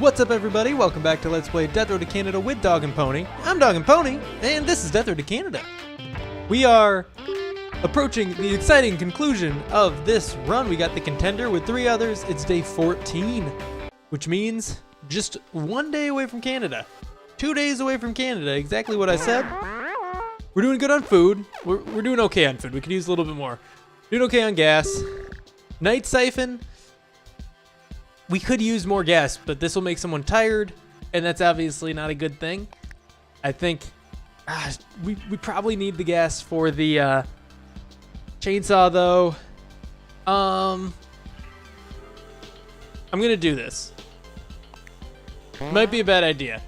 What's up, everybody? Welcome back to Let's Play Death Road to Canada with DogAndPony. I'm DogAndPony, and this is Death Road to Canada. We are approaching the exciting conclusion of this run. We got the contender with 3 others. It's day 14, which means just 1 day away from Canada. 2 days away from Canada, exactly what I said. We're doing good on food. We're doing okay on food. We could use a little bit more. Doing okay on gas. Night siphon. We could use more gas, but this will make someone tired, and that's obviously not a good thing. I think we probably need the gas for the chainsaw, though. I'm gonna do this. Might be a bad idea.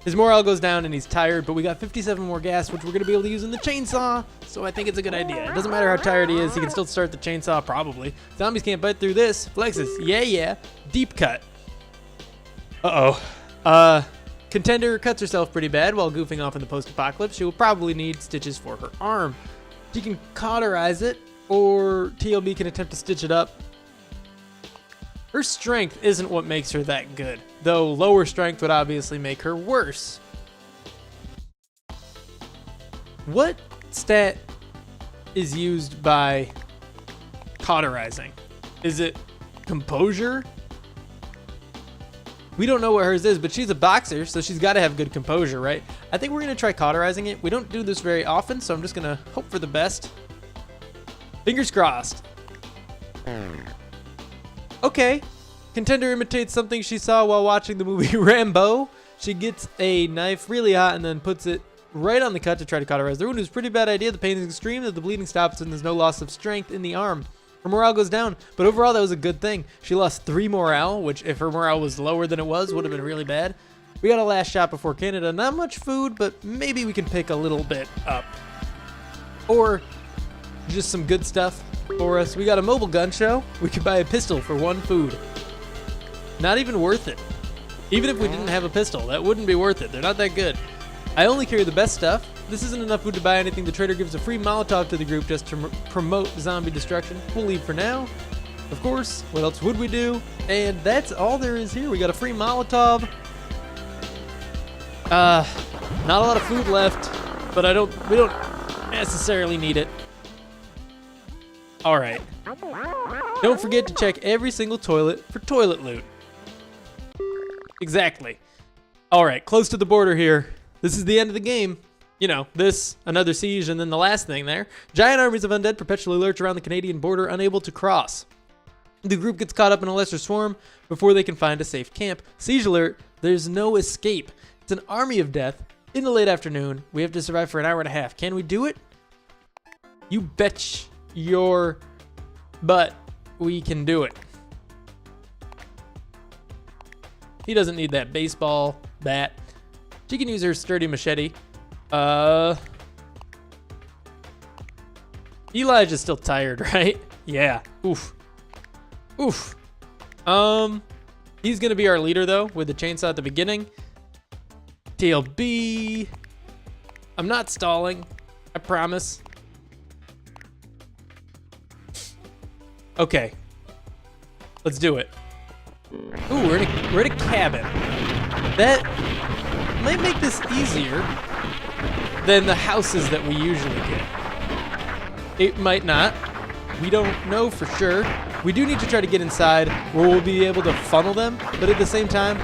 His morale goes down and he's tired, but we got 57 more gas, which we're gonna be able to use in the chainsaw, so I think it's a good idea. It doesn't matter how tired he is, he can still start the chainsaw, probably. Zombies can't bite through this. Flexes, yeah. Deep cut. Contender cuts herself pretty bad while goofing off in the post-apocalypse. She will probably need stitches for her arm. She can cauterize it, or TLB can attempt to stitch it up. Her strength isn't what makes her that good, though lower strength would obviously make her worse. What stat is used by cauterizing? Is it composure? We don't know what hers is, but she's a boxer, so she's got to have good composure, right? I think we're going to try cauterizing it. We don't do this very often, so I'm just going to hope for the best. Fingers crossed. Okay. Contender imitates something she saw while watching the movie Rambo. She gets a knife really hot and then puts it right on the cut to try to cauterize the wound. It was a pretty bad idea. The pain is extreme, that the bleeding stops, and there's no loss of strength in the arm. Her morale goes down, but overall that was a good thing. She lost 3 morale, which if her morale was lower than it was, would have been really bad. We got a last shot before Canada. Not much food, but maybe we can pick a little bit up. Or just some good stuff for us. We got a mobile gun show. We could buy a pistol for 1 food. Not even worth it. Even if we didn't have a pistol, that wouldn't be worth it. They're not that good. I only carry the best stuff. This isn't enough food to buy anything. The trader gives a free Molotov to the group just to promote zombie destruction. We'll leave for now. Of course, what else would we do? And that's all there is here. We got a free Molotov. Not a lot of food left, but we don't necessarily need it. All right. Don't forget to check every single toilet for toilet loot. Exactly. All right, close to the border here. This is the end of the game. You know, this, another siege, and then the last thing there. Giant armies of undead perpetually lurch around the Canadian border, unable to cross. The group gets caught up in a lesser swarm before they can find a safe camp. Siege alert, there's no escape. It's an army of death in the late afternoon. We have to survive for an hour and a half. Can we do it? You bet your butt we can do it. He doesn't need that baseball bat. She can use her sturdy machete. Elijah's still tired, right? Yeah. Oof. He's gonna be our leader though, with the chainsaw at the beginning. TLB. I'm not stalling. I promise. Okay. Let's do it. Ooh, we're in a cabin. That might make this easier than the houses that we usually get. It might not. We don't know for sure. We do need to try to get inside where we'll be able to funnel them, but at the same time,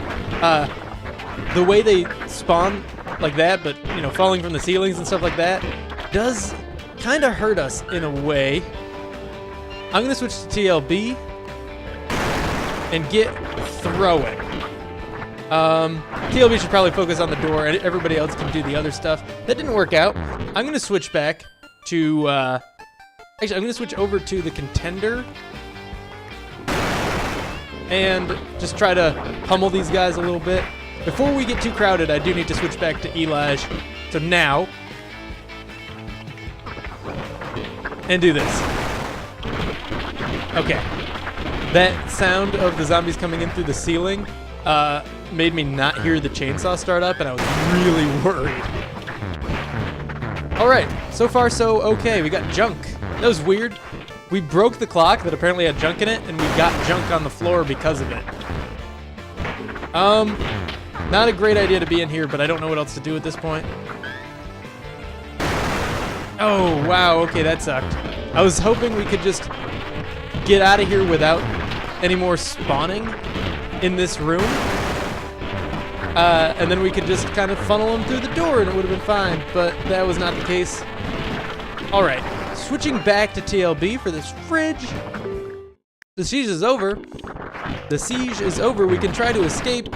the way they spawn like that, but you know, falling from the ceilings and stuff like that, does kind of hurt us in a way. I'm gonna switch to TLB and get throwing. TLB should probably focus on the door, and everybody else can do the other stuff. That didn't work out. I'm gonna switch back to, actually, I'm gonna switch over to the contender and just try to pummel these guys a little bit. Before we get too crowded, I do need to switch back to Elijah. So now, and do this. Okay. That sound of the zombies coming in through the ceiling made me not hear the chainsaw start up, and I was really worried. All right, so far so okay. We got junk. That was weird. We broke the clock that apparently had junk in it, and we got junk on the floor because of it. Not a great idea to be in here, but I don't know what else to do at this point. Oh, wow, okay, that sucked. I was hoping we could just get out of here without any more spawning in this room. And then we could just kind of funnel them through the door and it would have been fine, but that was not the case. All right, switching back to TLB for this fridge. The siege is over. The siege is over. We can try to escape,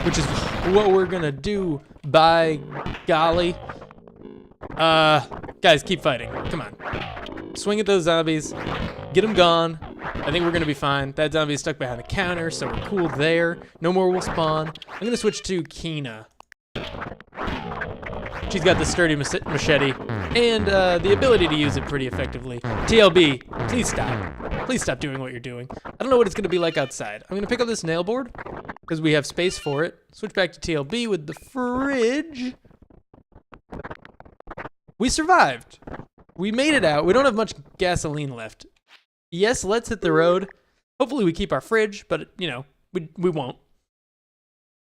which is what we're gonna do, by golly. Guys, keep fighting. Come on. Swing at those zombies. Get them gone. I think we're gonna be fine. That zombie is stuck behind the counter, so we're cool there. No more will spawn. I'm gonna switch to Kina. She's got the sturdy machete and the ability to use it pretty effectively. TLB, please stop. Please stop doing what you're doing. I don't know what it's gonna be like outside. I'm gonna pick up this nail board because we have space for it. Switch back to TLB with the fridge. We survived. We made it out. We don't have much gasoline left. Yes, let's hit the road. Hopefully we keep our fridge, but you know, we won't.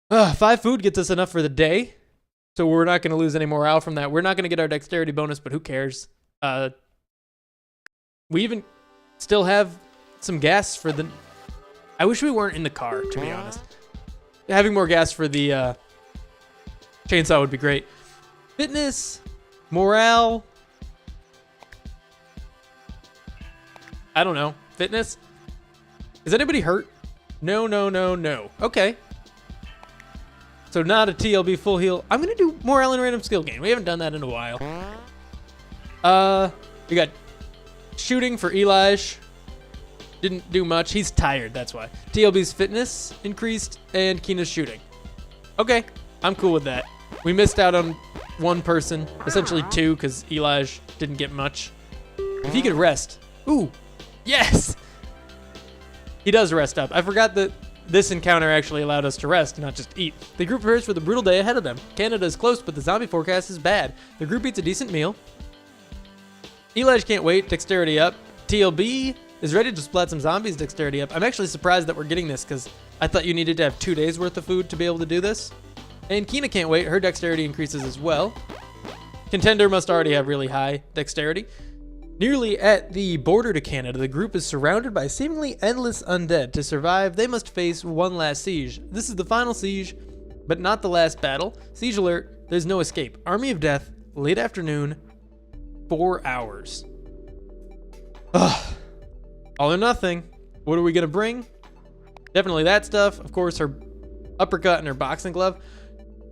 5 food gets us enough for the day. So we're not gonna lose any morale from that. We're not gonna get our dexterity bonus, but who cares? We even still have some gas for the... I wish we weren't in the car, to be honest. Having more gas for the chainsaw would be great. Fitness, morale. I don't know. Fitness? Is anybody hurt? No, no, no, no. Okay. So not a TLB full heal. I'm gonna do morale and random skill gain. We haven't done that in a while. We got shooting for Elijah. Didn't do much. He's tired, that's why. TLB's fitness increased and Kina's shooting. Okay, I'm cool with that. We missed out on one person, essentially 2, because Elijah didn't get much. If he could rest. Ooh, yes! He does rest up. I forgot that this encounter actually allowed us to rest, not just eat. The group prepares for the brutal day ahead of them. Canada is close, but the zombie forecast is bad. The group eats a decent meal. Elijah can't wait, dexterity up. TLB is ready to splat some zombies, dexterity up. I'm actually surprised that we're getting this because I thought you needed to have 2 days worth of food to be able to do this. And Kina can't wait, her dexterity increases as well. Contender must already have really high dexterity. Nearly at the border to Canada, the group is surrounded by seemingly endless undead. To survive, they must face one last siege. This is the final siege, but not the last battle. Siege alert, there's no escape. Army of Death, late afternoon, 4 hours. Ugh. All or nothing. What are we gonna bring? Definitely that stuff. Of course, her uppercut and her boxing glove.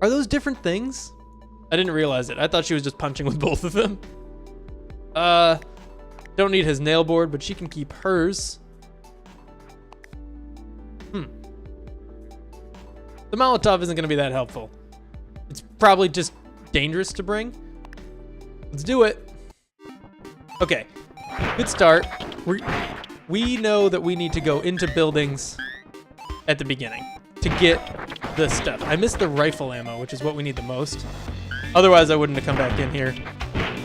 Are those different things? I didn't realize it. I thought she was just punching with both of them. Don't need his nail board, but she can keep hers. The Molotov isn't gonna be that helpful. It's probably just dangerous to bring. Let's do it. Okay, good start. We know that we need to go into buildings at the beginning to get the stuff. I missed the rifle ammo, which is what we need the most. Otherwise, I wouldn't have come back in here.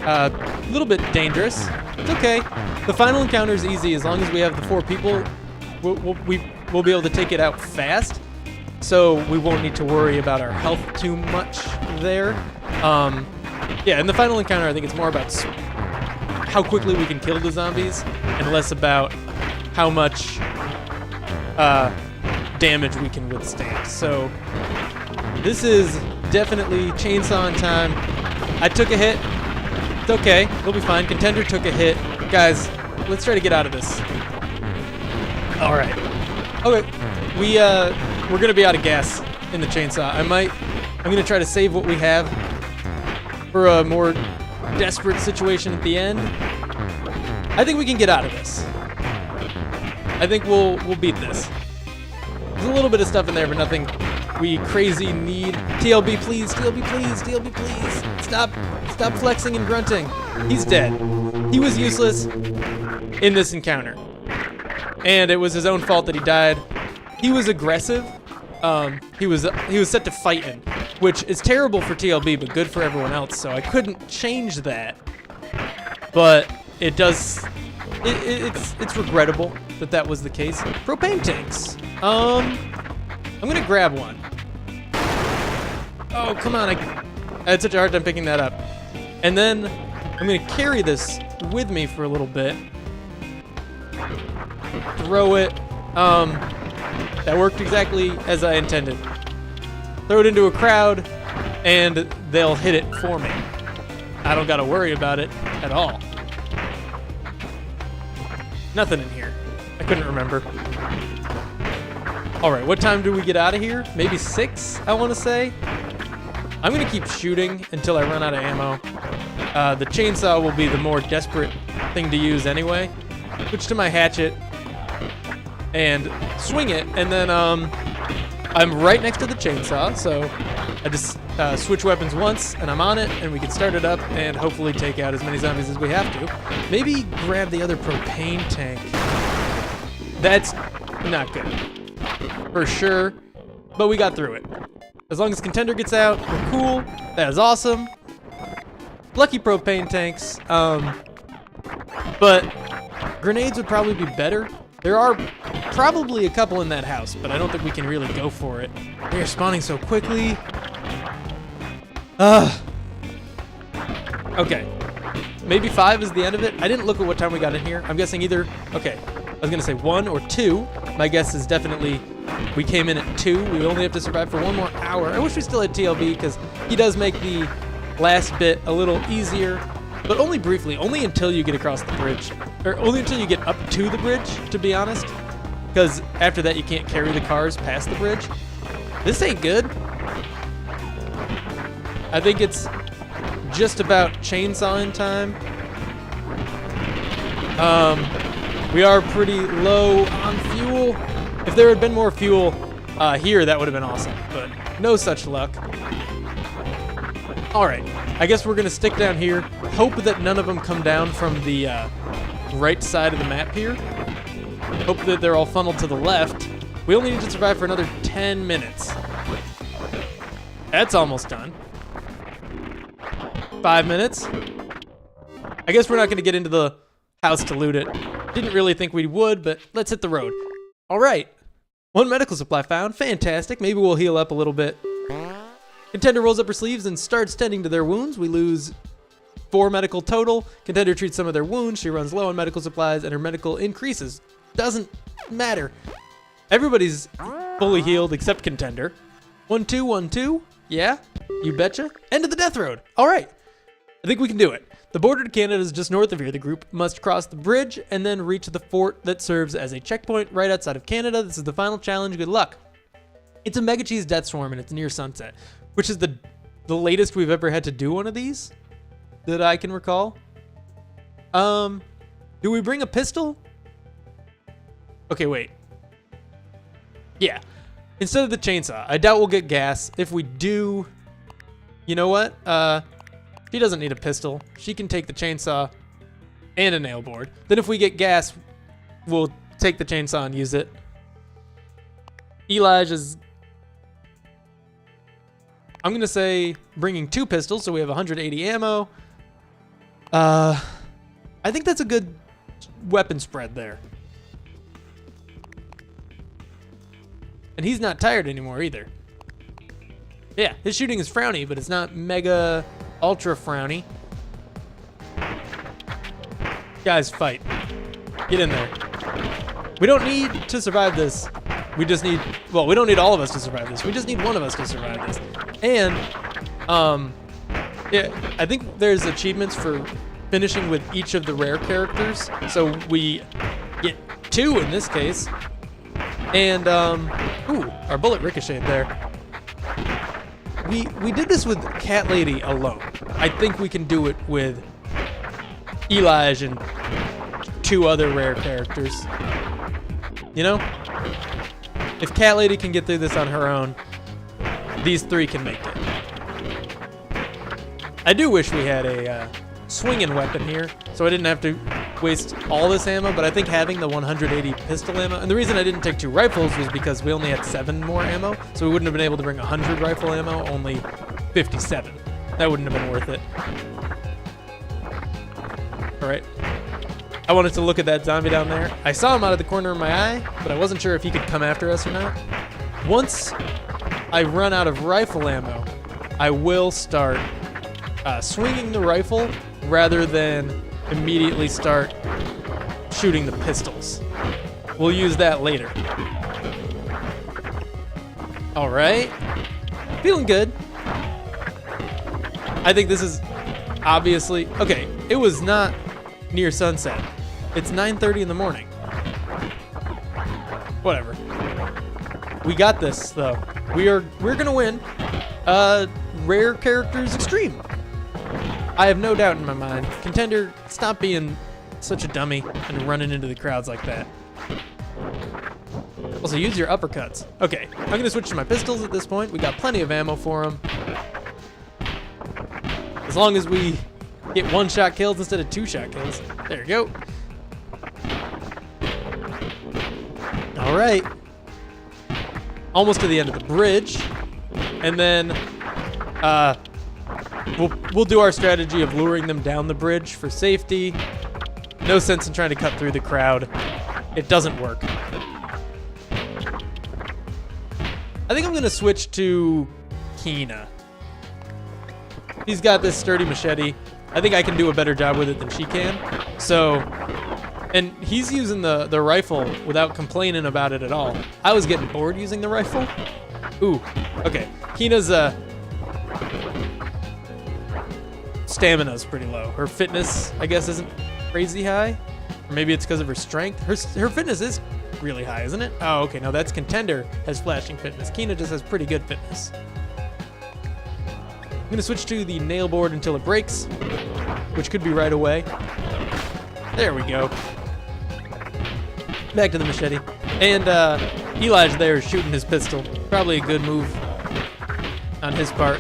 A little bit dangerous. It's okay. The final encounter is easy as long as we have the 4 people. We'll be able to take it out fast, so we won't need to worry about our health too much there. Yeah, in the final encounter, I think it's more about how quickly we can kill the zombies and less about how much damage we can withstand. So this is definitely chainsaw time. I took a hit. It's okay. We'll be fine. Contender took a hit. Guys, let's try to get out of this. All right. Okay. We're gonna be out of gas in the chainsaw. I'm gonna try to save what we have for a more desperate situation at the end. I think we can get out of this. I think we'll beat this. There's a little bit of stuff in there, but nothing we crazy need. TLB, please. TLB, please. TLB, please. Stop flexing and grunting. He's dead. He was useless in this encounter. And it was his own fault that he died. He was aggressive. He was set to fighting, which is terrible for TLB, but good for everyone else. So I couldn't change that. But it does. It's regrettable that was the case. Propane tanks. I'm gonna grab one. Oh, come on, I had such a hard time picking that up. And then I'm gonna carry this with me for a little bit. Throw it. That worked exactly as I intended. Throw it into a crowd, and they'll hit it for me. I don't gotta worry about it at all. Nothing in here. I couldn't remember. All right, what time do we get out of here? Maybe 6, I want to say. I'm gonna keep shooting until I run out of ammo. The chainsaw will be the more desperate thing to use anyway. Switch to my hatchet and swing it, and then I'm right next to the chainsaw, so I just switch weapons once, and I'm on it, and we can start it up and hopefully take out as many zombies as we have to. Maybe grab the other propane tank. That's not good, for sure, but we got through it. As long as Contender gets out, we're cool. That is awesome. Lucky propane tanks, but grenades would probably be better. There are probably a couple in that house, but I don't think we can really go for it. They are spawning so quickly. Okay. Maybe 5 is the end of it. I didn't look at what time we got in here. I'm guessing either, okay, I was gonna say 1 or 2. My guess is definitely we came in at 2. We only have to survive for 1 more hour. I wish we still had TLB because he does make the last bit a little easier, but only briefly, only until you get across the bridge. Or only until you get up to the bridge, to be honest. Because after that, you can't carry the cars past the bridge. This ain't good. I think it's just about chainsawing time. We are pretty low on fuel. If there had been more fuel here, that would have been awesome, but no such luck. All right, I guess we're gonna stick down here. Hope that none of them come down from the right side of the map here. Hope that they're all funneled to the left. We only need to survive for another 10 minutes. That's almost done. 5 minutes. I guess we're not gonna get into the house to loot it. Didn't really think we would, but let's hit the road. All right, 1 medical supply found, fantastic. Maybe we'll heal up a little bit. Contender rolls up her sleeves and starts tending to their wounds. We lose 4 medical total. Contender treats some of their wounds. She runs low on medical supplies and her medical increases. Doesn't matter. Everybody's fully healed except Contender. 1-2, 1-2. Yeah, you betcha. End of the death road. All right, I think we can do it. The border to Canada is just north of here. The group must cross the bridge and then reach the fort that serves as a checkpoint right outside of Canada. This is the final challenge. Good luck. It's a Mega Cheese Death Swarm and it's near sunset, which is the latest we've ever had to do one of these that I can recall. Do we bring a pistol? Okay, wait. Yeah, instead of the chainsaw. I doubt we'll get gas. If we do, you know what? She doesn't need a pistol. She can take the chainsaw and a nail board. Then if we get gas, we'll take the chainsaw and use it. Elijah's, I'm gonna say bringing 2 pistols, so we have 180 ammo. I think that's a good weapon spread there. And he's not tired anymore either. Yeah, his shooting is frowny, but it's not mega ultra frowny. Guys, fight. Get in there. We don't need to survive this. We just need, well, we don't need all of us to survive this. We just need one of us to survive this. And, yeah, I think there's achievements for finishing with each of the rare characters. So we get 2 in this case. And, ooh, our bullet ricocheted there. We did this with Cat Lady alone. I think we can do it with Elijah and 2 other rare characters. You know? If Cat Lady can get through this on her own, these 3 can make it. I do wish we had a swinging weapon here, so I didn't have to waste all this ammo, but I think having the 180 pistol ammo, and the reason I didn't take 2 rifles was because we only had 7 more ammo, so we wouldn't have been able to bring 100 rifle ammo, only 57. That wouldn't have been worth it. All right. I wanted to look at that zombie down there. I saw him out of the corner of my eye, but I wasn't sure if he could come after us or not. Once I run out of rifle ammo, I will start swinging the rifle rather than immediately start shooting the pistols. We'll use that later. All right, feeling good. I think this is obviously, okay, it was not near sunset. It's 9:30 in the morning. Whatever. We got this though. We're gonna win. Rare characters extreme. I have no doubt in my mind. Contender, stop being such a dummy and running into the crowds like that. Also, use your uppercuts. Okay, I'm gonna switch to my pistols at this point. We got plenty of ammo for them. As long as we get one-shot kills instead of two-shot kills. There you go. All right. Almost to the end of the bridge. And then we'll do our strategy of luring them down the bridge for safety. No sense in trying to cut through the crowd. It doesn't work. I think I'm gonna switch to Kina. He's got this sturdy machete. I think I can do a better job with it than she can. So, and he's using the rifle without complaining about it at all. I was getting bored using the rifle. Ooh, okay. Kina's stamina's pretty low. Her fitness, I guess, isn't crazy high. Or maybe it's because of her strength. Her fitness is really high, isn't it? Oh, okay, no, that's Contender has flashing fitness. Kina just has pretty good fitness. I'm gonna switch to the nail board until it breaks, which could be right away. There we go. Back to the machete. And Elijah there is shooting his pistol. Probably a good move on his part.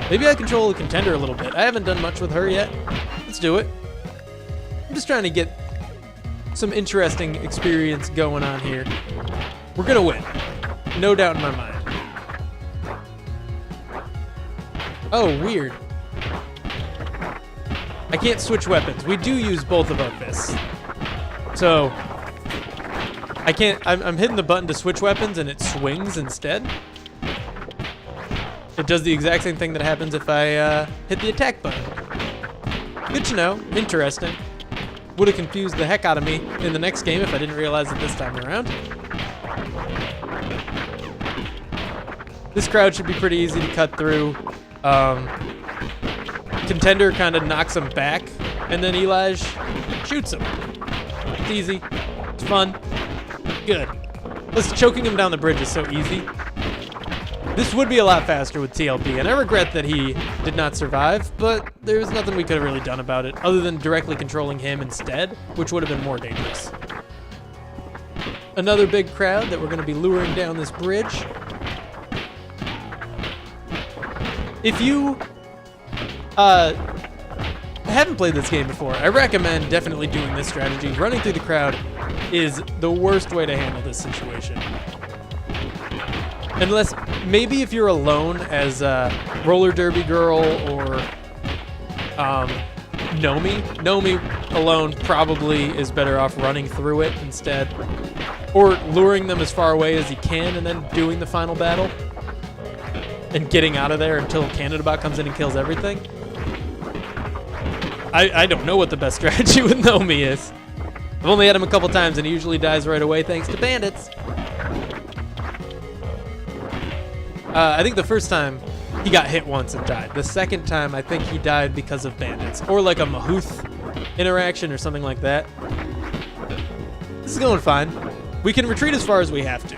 Maybe I control the Contender a little bit. I haven't done much with her yet. Let's do it. I'm just trying to get some interesting experience going on here. We're gonna win. No doubt in my mind. Oh, weird. I can't switch weapons. We do use both of our fists. So, I can't, I'm hitting the button to switch weapons and it swings instead. It does the exact same thing that happens if I hit the attack button. Good to know, interesting. Would have confused the heck out of me in the next game if I didn't realize it this time around. This crowd should be pretty easy to cut through. Contender kind of knocks him back, and then Elijah shoots him. It's easy. It's fun. Good. Plus, choking him down the bridge is so easy. This would be a lot faster with TLP, and I regret that he did not survive, but there's nothing we could have really done about it other than directly controlling him instead, which would have been more dangerous. Another big crowd that we're going to be luring down this bridge. If you haven't played this game before, I recommend definitely doing this strategy. Running through the crowd is the worst way to handle this situation. Unless, maybe if you're alone as Roller Derby Girl or Nomi. Nomi alone probably is better off running through it instead. Or luring them as far away as you can and then doing the final battle. And getting out of there until Candidabot comes in and kills everything. I don't know what the best strategy with Nomi is. I've only had him a couple times and he usually dies right away thanks to bandits. I think the first time he got hit once and died. The second time I think he died because of bandits. Or like a Mahouth interaction or something like that. This is going fine. We can retreat as far as we have to.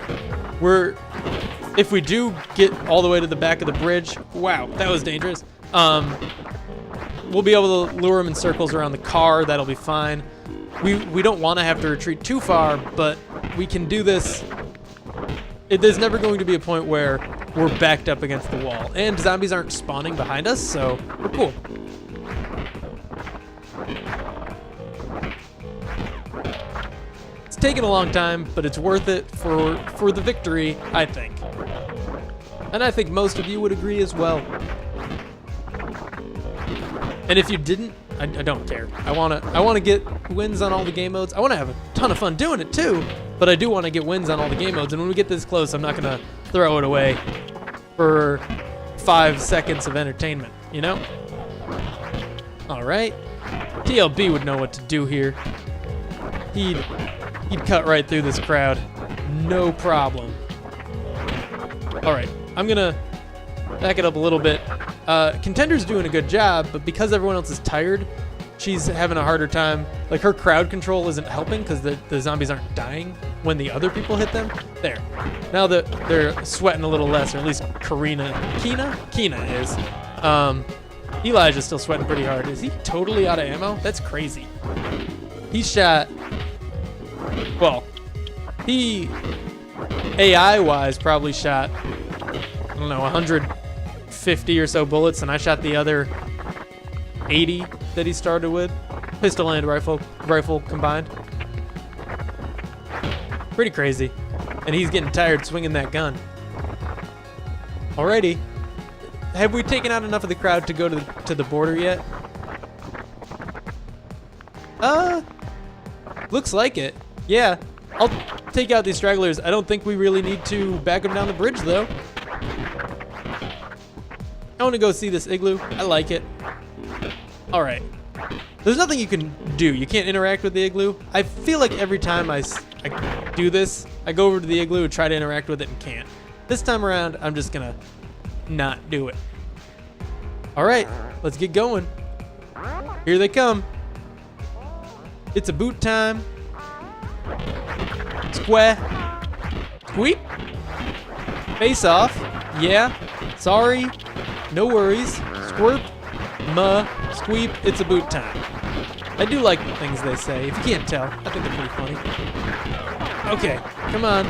If we do get all the way to the back of the bridge, wow, that was dangerous. We'll be able to lure him in circles around the car. That'll be fine. We don't want to have to retreat too far, but we can do this. There's never going to be a point where we're backed up against the wall. And zombies aren't spawning behind us, so we're cool. It's taken a long time, but it's worth it for the victory, I think. And I think most of you would agree as well. And if you didn't, I don't care. I wanna get wins on all the game modes. I wanna have a ton of fun doing it too. but I do want to get wins on all the game modes, and when we get this close, I'm not going to throw it away for 5 seconds of entertainment, you know? All right. TLB would know what to do here. He'd cut right through this crowd. No problem. All right, I'm going to back it up a little bit. Contender's doing a good job, but because everyone else is tired, she's having a harder time. Like, her crowd control isn't helping because the zombies aren't dying when the other people hit them. There. Now that they're sweating a little less, or at least Keena is. Elijah's still sweating pretty hard. Is he totally out of ammo? That's crazy. He shot, well, he AI-wise probably shot, I don't know, 150 or so bullets, and I shot the other 80 that he started with. Pistol and rifle combined. Pretty crazy. And he's getting tired swinging that gun. Alrighty. Have we taken out enough of the crowd to go to the border yet? Looks like it. Yeah. I'll take out these stragglers. I don't think we really need to back them down the bridge, though. I want to go see this igloo. I like it. All right. There's nothing you can do. You can't interact with the igloo. I feel like every time I do this, I go over to the igloo and try to interact with it and can't. This time around, I'm just going to not do it. All right. Let's get going. Here they come. It's a boot time. Square. Squeep. Face off. Yeah. Sorry. No worries. Squirp. Squeep. It's a boot time. I do like the things they say. If you can't tell, I think they're pretty funny. Okay. Come on.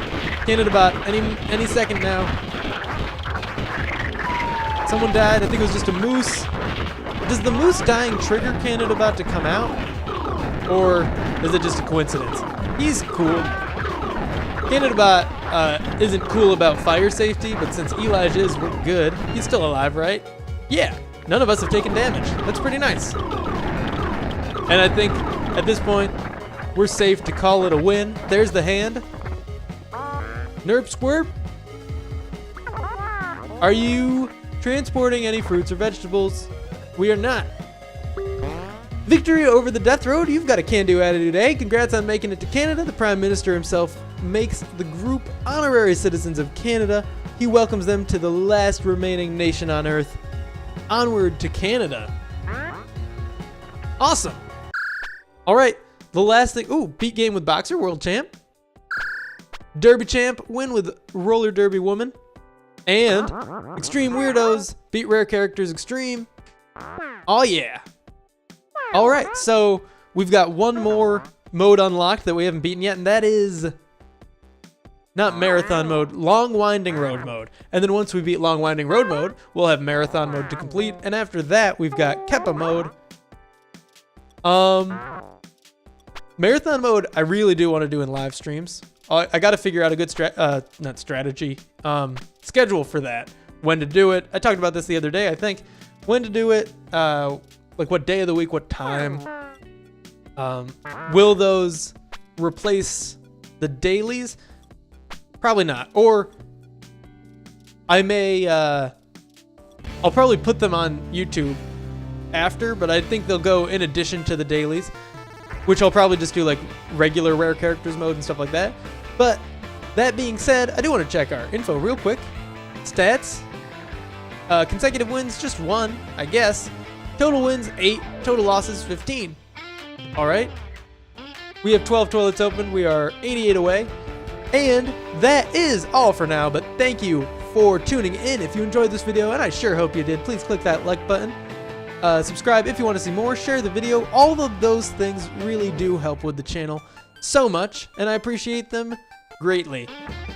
Canada bot. Any second now. Someone died. I think it was just a moose. Does the moose dying trigger Canada bot to come out? Or is it just a coincidence? He's cool. Canada bot isn't cool about fire safety, but since Elijah is, we're good. He's still alive, right? Yeah. None of us have taken damage. That's pretty nice. And I think at this point, we're safe to call it a win. There's the hand. Nerp squirp. Are you transporting any fruits or vegetables? We are not. Victory over the death road. You've got a can-do attitude, eh? Congrats on making it to Canada. The Prime Minister himself makes the group honorary citizens of Canada. He welcomes them to the last remaining nation on Earth. Onward to Canada. Awesome. All right, the last thing. Ooh, beat game with Boxer, world champ. Derby champ, win with roller derby woman. And extreme weirdos, beat rare characters extreme. Oh yeah. All right, so we've got one more mode unlocked that we haven't beaten yet, and that is not marathon mode, long winding road mode. And then once we beat long winding road mode, we'll have marathon mode to complete. And after that, we've got Keppa mode. Marathon mode, I really do want to do in live streams. I got to figure out a good schedule for that. When to do it. I talked about this the other day, I think. When to do it, like what day of the week, what time. Will those replace the dailies? Probably not. Or I may, I'll probably put them on YouTube after, but I think they'll go in addition to the dailies, which I'll probably just do like regular rare characters mode and stuff like that. But that being said, I do want to check our info real quick. Stats. Consecutive wins, just 1, I guess. Total wins, 8. Total losses, 15. All right. We have 12 toilets open. We are 88 away. And that is all for now, but thank you for tuning in. If you enjoyed this video, and I sure hope you did, please click that like button. Subscribe if you want to see more. Share the video. All of those things really do help with the channel so much, and I appreciate them greatly.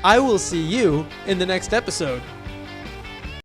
I will see you in the next episode.